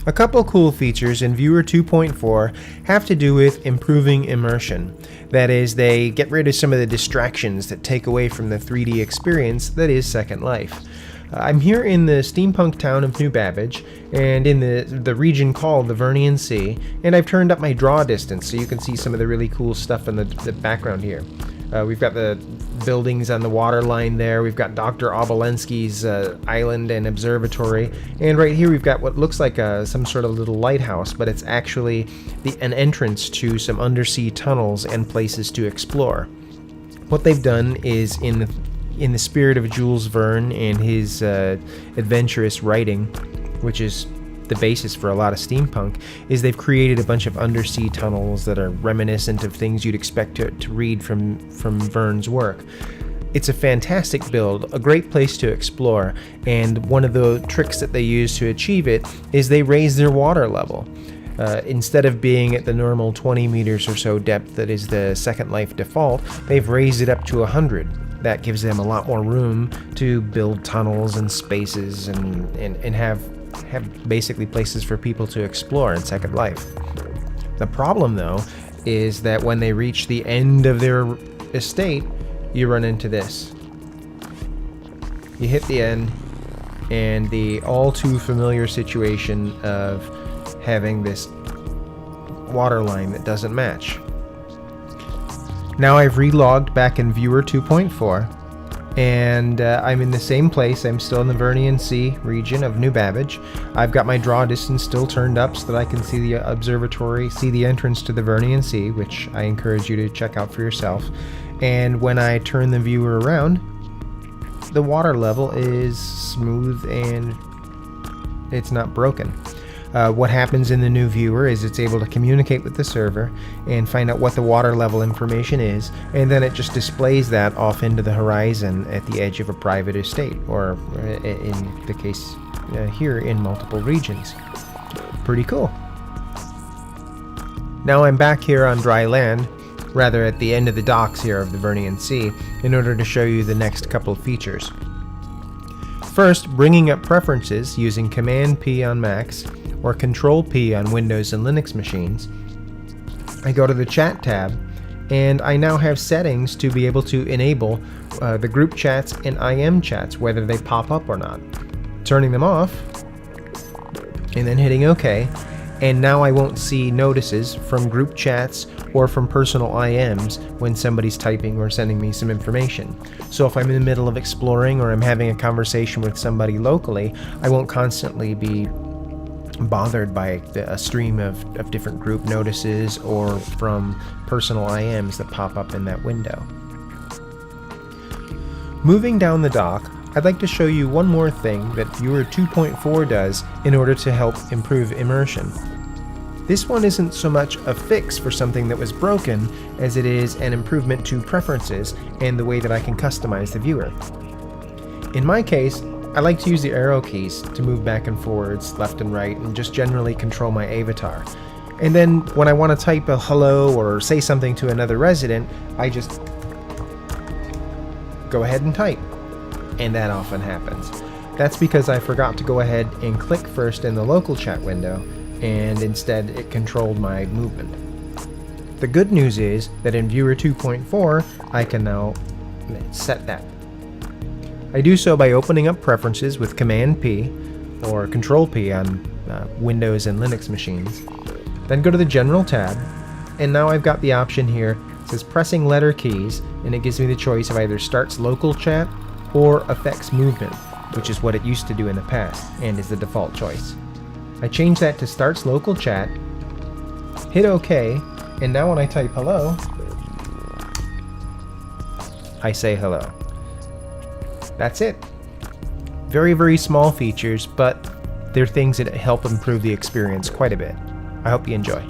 A couple cool features in Viewer 2.4 have to do with improving immersion. That is, they get rid of some of the distractions that take away from the 3D experience that is Second Life. I'm here in the steampunk town of New Babbage, and in the region called the Vernian Sea, and I've turned up my draw distance so you can see some of the really cool stuff in the background here. We've got the buildings on the water line there, we've got Dr. Obolensky's island and observatory, and right here we've got what looks like some sort of little lighthouse, but it's actually an entrance to some undersea tunnels and places to explore. What they've done is, in the spirit of Jules Verne and his adventurous writing, which is the basis for a lot of steampunk, is they've created a bunch of undersea tunnels that are reminiscent of things you'd expect to read from Verne's work. It's a fantastic build, a great place to explore, and one of the tricks that they use to achieve it is they raise their water level. Instead of being at the normal 20 meters or so depth that is the Second Life default, they've raised it up to 100. That gives them a lot more room to build tunnels and spaces and have basically places for people to explore in Second Life. The problem, though, is that when they reach the end of their estate, you run into this. You hit the end, and the all too familiar situation of having this water line that doesn't match. Now I've relogged back in Viewer 2.4, and I'm in the same place. I'm still in the Vernian Sea region of New Babbage. I've got my draw distance still turned up so that I can see the observatory, see the entrance to the Vernian Sea, which I encourage you to check out for yourself. And when I turn the viewer around, the water level is smooth and it's not broken. What happens in the new viewer is it's able to communicate with the server and find out what the water level information is, and then it just displays that off into the horizon at the edge of a private estate, or in the case here, in multiple regions. Pretty cool. Now I'm back here on dry land, rather at the end of the docks here of the Vernian Sea, in order to show you the next couple of features. First, bringing up preferences using Command-P on Macs or Control-P on Windows and Linux machines. I go to the Chat tab, and I now have settings to be able to enable the group chats and IM chats, whether they pop up or not. Turning them off, and then hitting OK, and now I won't see notices from group chats or from personal IMs when somebody's typing or sending me some information. So if I'm in the middle of exploring or I'm having a conversation with somebody locally, I won't constantly be bothered by a stream of different group notices or from personal IMs that pop up in that window. Moving down the dock, I'd like to show you one more thing that Viewer 2.4 does in order to help improve immersion. This one isn't so much a fix for something that was broken as it is an improvement to preferences and the way that I can customize the viewer. In my case, I like to use the arrow keys to move back and forwards, left and right, and just generally control my avatar. And then when I want to type a hello or say something to another resident, I just go ahead and type. And that often happens. That's because I forgot to go ahead and click first in the local chat window, and instead it controlled my movement. The good news is that in Viewer 2.4, I can now set that. I do so by opening up Preferences with Command-P or Control-P on Windows and Linux machines. Then go to the General tab, and now I've got the option here. It says pressing letter keys, and it gives me the choice of either starts local chat or affects movement, which is what it used to do in the past and is the default choice. I change that to starts local chat, hit OK, and now when I type hello, I say hello. That's it. Very, very small features, but they're things that help improve the experience quite a bit. I hope you enjoy.